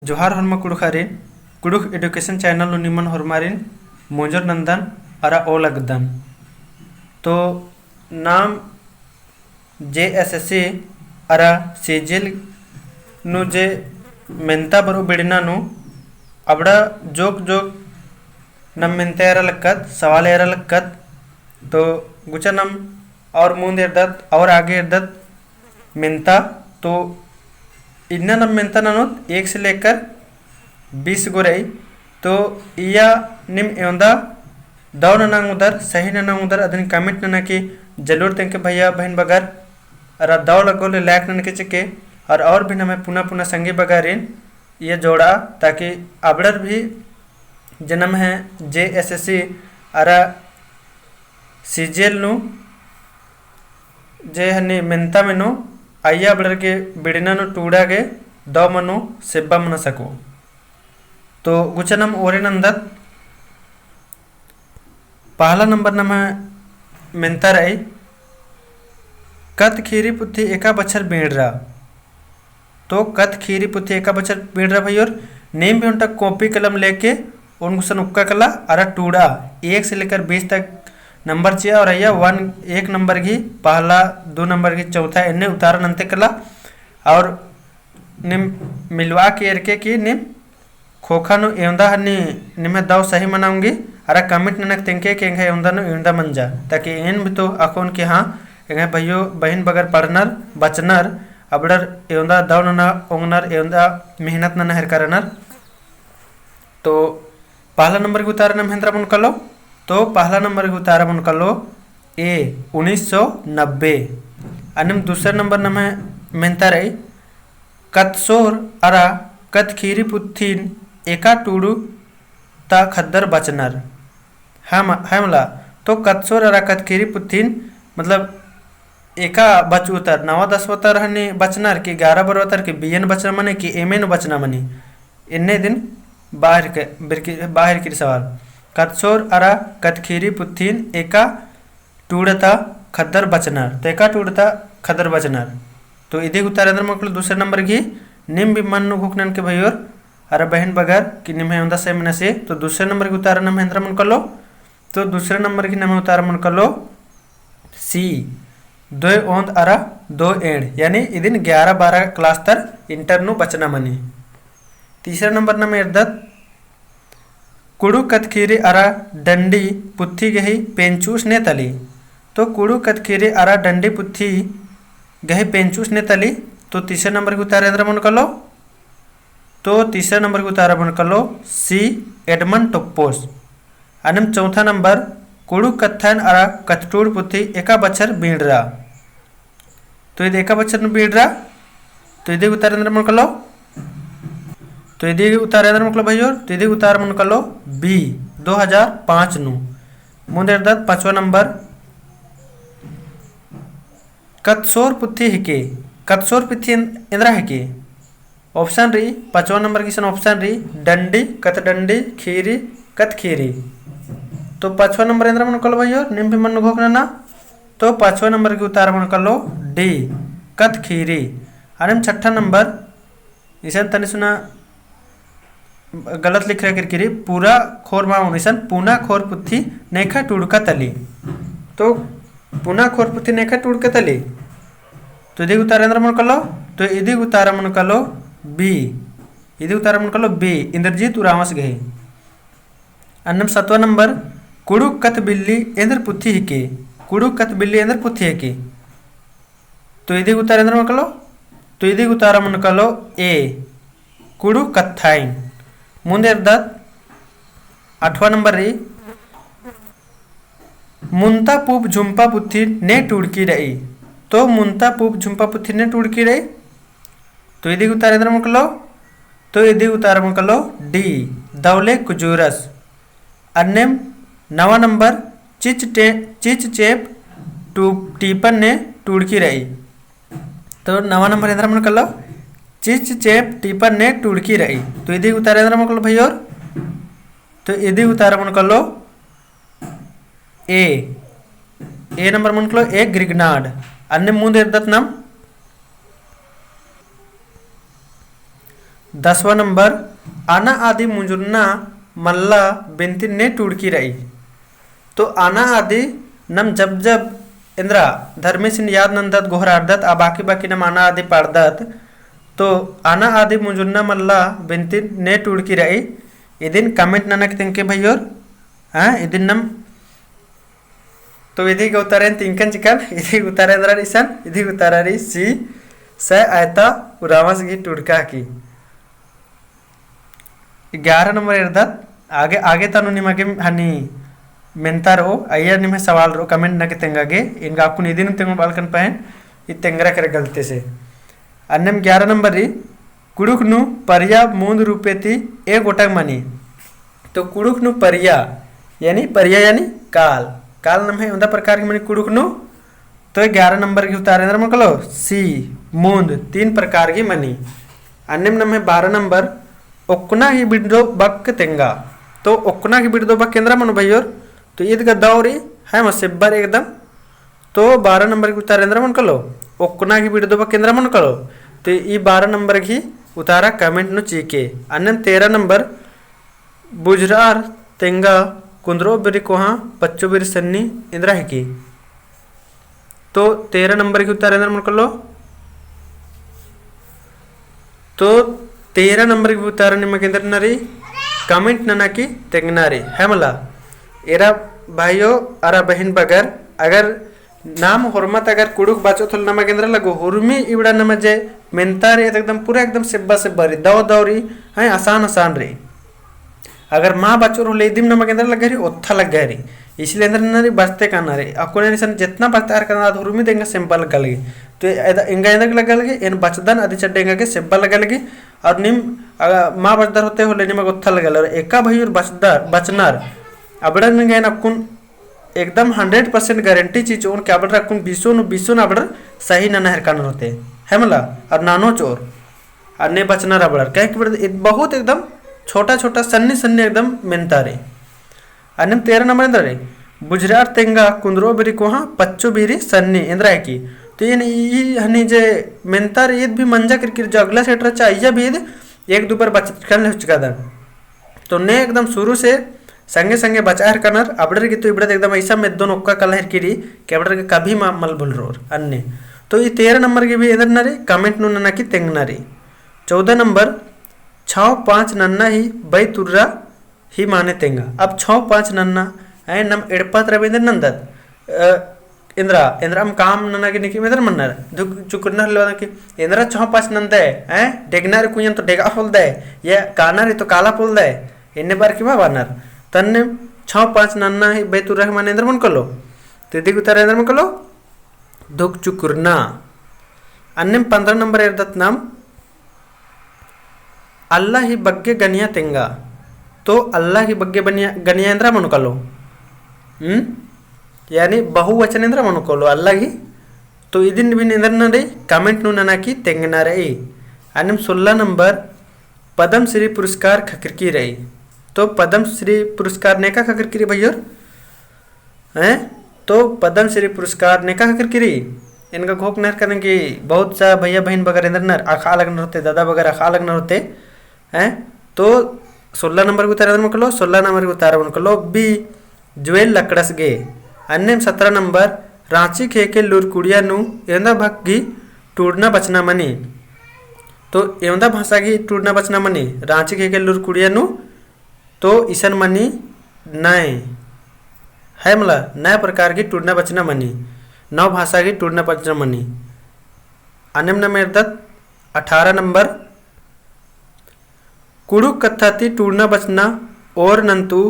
जोहार हरमा कुड़ुखारे Kurukh education channel निमन हरमारिन मोजर नंदन अरा ओलगदन तो नाम JSSC अरा सीजिल नु जे मेंता बरो बिड़ना नु अबड़ा जोक जोक नम मेंता एरा लक्कत सवाल एरा लक्कत तो गुचा नम और मूंद एर्दत और आगे एर्दत मेंता तो इन्ना नम मेंता ननोत 1 से लेकर 20 गो रही तो इया निम एवंदा दाव ननांग उधर सही ननांग उधर अदन कमेंट नना की जरूर तेंके भैया बहन बगर अरा दाव लगोले लायक नन के चके और भी नमे पुनः पुनः संगे बगारिन ये जोड़ा ताकि अबड़र भी जन्म है JSSC अरा सीजेल नु जे हनी मेंता मेनु आइया बड़र के बिड़ना नु टूड़ा के दो मनु सेब्बा मन सको तो गुचनम ओरे नंदत पहला नंबर नम मेंता रही कत खीरी पुथी एका बच्छर बेड़रा तो कत खीरी पुथी एका बच्छर बेड़रा भाई और नेम भी उनका कॉपी कलम लेके उनको सन उक्का कला अरा टूड़ा 1 से लेकर 20 तक नंबर चाहिए और अय्या 1 नंबर की पहला 2 नंबर की चौथा इन्ने उतारन अंते कला और निम मिलवा के एरके की निम खोखा नु एवंदा हनी निमे दाव सही मनाऊंगी अरा कमेंट ननक तेंके के एंगे एवंदा नु एवंदा मंजा ताकि इन भी तो अकोन के हाँ एंगे भाइयों बहन बगर पढ़नर बचनर अबड़र एवंदा दाव नना ओंगनर एवंदा मेहनत नना हर करनर तो पहला नंबर की उतारन महेंद्र मन कलो तो पहला नंबर की उतारा मन कलो A 1990 अनिम दूसरा नंबर नमे मेहनता रही कतसोर अरा कत खीरी पुत्थीन एका टूडू ता खद्दर बचनर हमला तो कतसोर अरा कत खीरी पुत्थीन मतलब एका बच उतर 9-10 उतर हनी बचनर की 11 उतर की बीएन बचना मने की एमएन बचना मनी इन्ने दिन बाहर की सवाल कतसोर अरा कतखीरी पुत्थीन एका टूड़ता खद्दर बचनर तो एका टूड़ता खद्दर बचनर तो इधे उतार अंदर मकल दूसरे नंबर की निम भी मन घुकनन के भैयोर अरा बहन बगर कि निम है से मन से तो दूसरे नंबर की उतार नम हेंद्र मन कलो तो दूसरे नंबर की नम उतार मन कलो C 2 ओंद अरा 2 एंड यानी इदिन 11-12 क्लास तर इंटर नु बचना मनी तीसरा नंबर नम एर्दत कुड़ू कतखीरी अरा डंडी पुत्थी गही पेंचूस ने तली तो कुड़ू कतखीरी अरा डंडी पुत्थी गही पेंचूस ने तली तो तीसरे नंबर की उतारे अंदर मन कलो तो तीसरे नंबर की उतारा मन कलो C एडमन टोप्पोस अनम चौथा नंबर कुड़ू कत्थन अरा कतटूड़ पुत्थी एका बच्छर बीड़रा तो ये एका बच्छर बीड़रा तो ये उतारे अंदर मन कलो तो यदि उतार अंदर मतलब भाइयों तो यदि उतार मन कलो B 2005 नु मुंदे दत 5वां नंबर कतसोर पुत्थी हिके कतसोर पुत्थी इंद्रा हिके ऑप्शन री 5वां नंबर की सन ऑप्शन री डंडी कत डंडी खीरी कत खीरी तो 5वां नंबर इंद्रा मन कलो भाइयों निम भी मन घोकना ना तो 5वां नंबर की उतार मन कलो D कत खीरी अनिम 6ठा नंबर इसे तने सुना गलत लिख रहा किरकिरी पूरा खोर माउनिसन पूना खोर पुत्थी नेखा टुड़का तली तो पूना खोर पुत्थी नेखा टुड़का तली तो इधि उतार अंदर मन कलो तो इधि उतार मन कलो B इधि उतार मन कलो B इंद्रजीत उरावस गहे अन्नम 7वां नंबर कुड़ू कत बिल्ली इंद्र पुत्थी हिके कुड़ू कत बिल्ली इंद्र पुत्थी हिके तो इधि उतार अंदर मन कलो तो इधि उतार मन कलो A Kudu कत्थाइन Munde Dutt 8वां number री मुंता पूप झुंपा पुत्थी ने टुड़की रही तो मुंता पूप झुंपा पुत्थी ने टुड़की रही तो यदि उतार अंदर मन कलो तो यदि उतार मन कलो D दौले कुजूरस अन्यम 9वां नंबर चिच चेप टीपन ने टुड़की रही तो 9वां नंबर अंदर मन कलो चिच चेप टीपन ने टुड़की रही तो यदि उतारे अंदर मन कलो भाई और तो यदि उतारा मन कलो ए नंबर मन कलो ए ग्रिगनाड अन्य मुंदे दत नम 10वां नंबर आना आदि मुंजुन्ना मल्ला बिनती ने टूड़की रही। तो आना आदि नम जब जब इंद्रा धर्मेसिन याद नंदत गोहरार्दत आ बाकी बाकी नम आना आदि पाड़दत। तो आना आदि मुंजुन्ना मल्ला बिनती ने टूड़की रही। इदिन कमेंट ननक तिंके भैयोर हाँ इदिन नम तो इधी उतारें तिंकन चिकन इधी उतारेंद्रा इसन इधी उतारारी सी स आयता उरावस की टुड़का की 11 नंबर इर्दत आगे आगे तनु निमगे हनी ಮೆಂತಾರೋ ಅಯ್ಯ ನಿಮ್ಮ ಸವಾಲರು ಕಮೆಂಟ್ ನಗೆ ತೆಂಗಾಗೆ ಇನ್ಗ आपको निधि ತೆಂಗ ಬಾಲ್ಕನ್ ಪಾಯನ್ ಈ ತೆಂಗರ करे गलती से अन्यम 11 नंबर री कुड़ुक नु परिया मूंद रूपेती एक गोटक मनी। तो कुड़ुक नु परिया यानी काल काल नम है उदा प्रकार की मनी कुड़ुक नु। तो 11 नंबर की उतारे अंदर मन कलो सी मूंद 3 प्रकार की मनी। अन्यम नम है 12 नंबर ओक्ना ही बिडो बक तेंगा। तो ओक्ना की बिडो बक केंद्र मनो भैयोर तो ईद का दौरी है मसेब्बर एकदम। तो 12 नंबर की उतारे अंदर मन कलो ओक्ना की बिडो बक केंद्र मन कलो। तो ये 12 नंबर की उतारा कमेंट नु चीके। अन्यम 13 नंबर बुजरार तेंगा कुंद्रो बिरी कोहा पच्चो बिरी सन्नी इंद्रा है की। तो 13 नंबर की उतारे अंदर मन कलो। तो 13 नंबर की उतारा निम्न केंद्र नरी कमेंट नना की तेंगनारी है मला एरा भाइयों अरा बहन बगर अगर नाम हुरमत अगर कुड़ुक बाचो थल नमा केंद्र लगो हुरमी इबड़ा नमजे मेंतारी एकदम पूरा एकदम सिब्बा सिब्बारी दौ दौरी है आसान आसान रे। अगर माँ बच्चों रो लेदिम नमा केंद्र लग गई ओत्था लग गई इसलिए अंदर नरी बचते काना रे आपको ने सन जितना बचता है करना हुरमी देंगे सिंपल लग लगी। तो इंगा इंदर लग लगी इन बचदन आदि चढ़ेंगे के सिंपल लग लगी और निम माँ बचदार होते हो लेने में ओत्था लग लगे एका भाई और बचदार बचनार अबड़न गए नकुन एकदम 100% गारंटी चीज उन के अबड़ रकुन 20 अबड़ सही ना हरकान होते है मला और नानो चोर और ने बचना अबड़ कह के बहुत एकदम छोटा छोटा सन्नी सन्नी एकदम मेनतारे। अन्य 13 नंबर अंदर रे बुजरार तेंगा कुंद्रो बिरी कोहा पच्चो बिरी सन्नी इंद्रा की। तो ये हनी जे मेनतार ईद भी मंजा करके जो अगला सेट रचा आइया भी एक दो बार बच कर ले चुका था। तो ने एकदम शुरू से संगे संगे बचार कनर अबड़र की तो इबड़े एकदम ऐसा में दोनों का कलर की कि अबड़र के कभी मल भूल रोर अन्य। तो ये 13 नंबर की भी इधर नरे कमेंट नु नना की तेंग नरी। 14 नंबर 6-5 नन्ना ही बई तुर्रा ही माने तेंगा। अब 6-5 नन्ना है नम एड़पत रविंद्र नंदत इंद्रा इंद्रा हम काम नना की निकी मेदर मन्नर दुख चुकरना लेवा की इंद्रा 6-5 नंदे हैं डेगनार कुयन तो डेगा फुल दे ये कानार तो काला फुल दे इन्ने बार की बानर तन्ने 6-5 नन्ना ही बेतुर रहमान इंद्र मन कलो तिथि उतार इंद्र मन कलो दुख चुकुरना। अन्य 15 नंबर इर्दत नाम अल्लाह ही बग्गे गनिया तेंगा। तो अल्लाह ही बग्गे गनिया इंद्र मन कलो यानी बहुवचन इंद्र मन कलो अल्लाह ही। तो इदिन भी इंद्र नरे कमेंट नु नना की तेंगना रही। अन्य 16 नंबर पद्म श्री पुरस्कार खकर की रही। तो पद्म श्री पुरस्कार ने का खकर की भैया हैं। तो पद्म श्री पुरस्कार ने का खकर की इनका घोक नर करने की बहुत सा भैया बहन बगैर इंद्र नर आखा अलग न होते दादा वगैरह आखा अलग न होते हैं। तो 16 नंबर को उतारा मन कलो 16 नंबर को उतारा मन कलो बी ज्वेल लकड़स गे। अन्य 17 नंबर रांची खे के लुरकुड़िया नु एवं भक की टूटना बचना मनी। तो एवं भाषा की टूटना बचना मनी रांची खे के लुरकुड़िया नु तो ईसन मनी नए है मला नए प्रकार की टूटना बचना मनी नौ भाषा की टूटना बचना मनी। अन्य में 18 नंबर कुड़ुक कत्था थी टूटना बचना और नंतु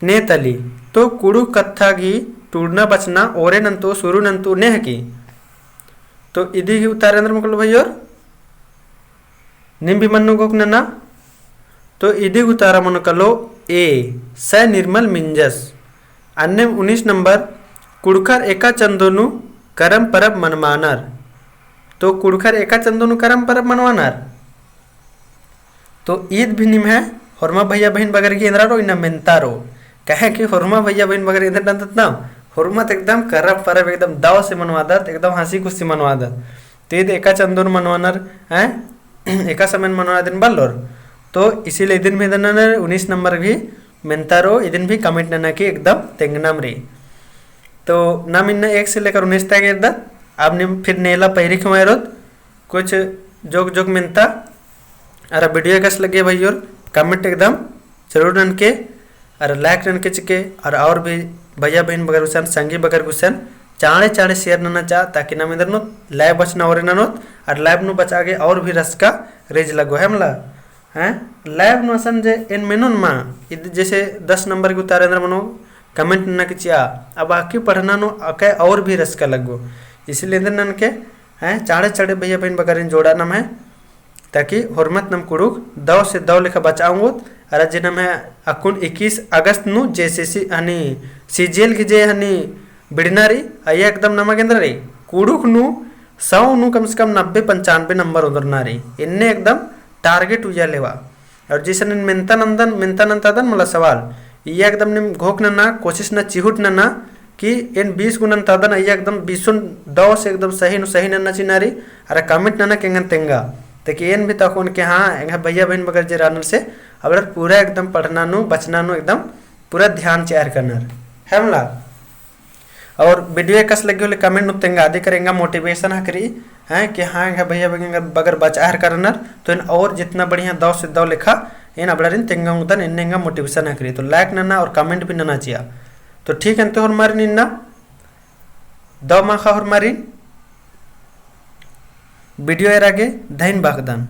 ने तली। तो कुड़ुक कत्था की टूटना बचना और नंतु सुरु नंतु ने की। तो इधी की उतारे अंदर मुकल भाई और निम भी मनु को नना। तो इधी उतारा मन कलो ए स निर्मल मिंजस। अन्य 19 नंबर कुड़खर एका चंदोनु करम परब मनमानर। तो कुड़खर एका चंदोनु करम परब मनवानर। तो ईद भी निम है हुरमा भैया बहन बगर की इंद्रा रो इन मेंतारो कहे कि हुरमा भैया बहन बगर इंद्र दंत नाम हुरमत एकदम करब परब एकदम दाव से मनवादत एकदम हंसी खुशी मनवादत। तो ईद एका चंदोनु मनवानर है एका समय मनोना दिन बल्लोर तो इसीलिए दिन भी दन 19 नंबर भी मेंतारो इदिन भी कमेंट नना की एकदम तेंगनाम रे तो नाम इन 1 से लेकर 19 तक इदा अब फिर नेला पैरी खमायरोत कुछ जोग जोग मिनता अरे वीडियो कस लगे भाई और कमेंट एकदम जरूर रन के अरे लाइक रन के चिके और भी भैया बहन बगर घुसन संगी बगर घुसन चाड़े चाड़े शेयर नना चाह ताकि ना इधर नो लाइव बचना और नोत और लाइव नु बचा के और भी रस का रेज लगो है मला हैं लाइव नो सन जे इन मेनुन मा जैसे 10 नंबर के उतारे अंदर मनो कमेंट न के चिया अब आके पढ़ना नो अके और भी रस का लगो इसलिए इधर नन के हैं चाड़े चाड़े भैया बहन बगर इन जोड़ा नाम है ताकि हुरमत नम कुड़ुक दव से दव लेखा बचाऊंगो अरे जिन में अकुन 21 अगस्त नु जेसीसी हनी सीजीएल की जे हनी बिड़नारी अय्या एकदम नमकेंद्र रे कुड़ुक नु 100 नु कम से कम 90-95 नंबर उधरना रे इन्ने एकदम टारगेट उया लेवा और जिसन मिनता नंदन मला सवाल ये एकदम निम घोक ना कोशिश ना चिहुट ना कि इन 20 गुणन तदन अय्या एकदम 20 दव से एकदम सही नन्ना चिनारी अरे कमेंट ना केंगन तेंगा ताकि एन भी तक उनके हाँ भैया बहन बगर जे रानर से अब पूरा एकदम पढ़ना नु बचना नु एकदम पूरा ध्यान चार करना है मला और वीडियो कस लगे बोले कमेंट नु तेंगा आदि करेंगे मोटिवेशन करी हैं कि हाँ भैया बहन बगर बचार करना तो इन और जितना बढ़िया दव से दव लिखा इन अब तेंगा उदन इन्नेंगा मोटिवेशन करी तो लाइक नना और कमेंट भी नना चाहिए तो ठीक है तो मारिन इन्ना दव माखा मारिन वीडियो एर आगे धैन बागदान।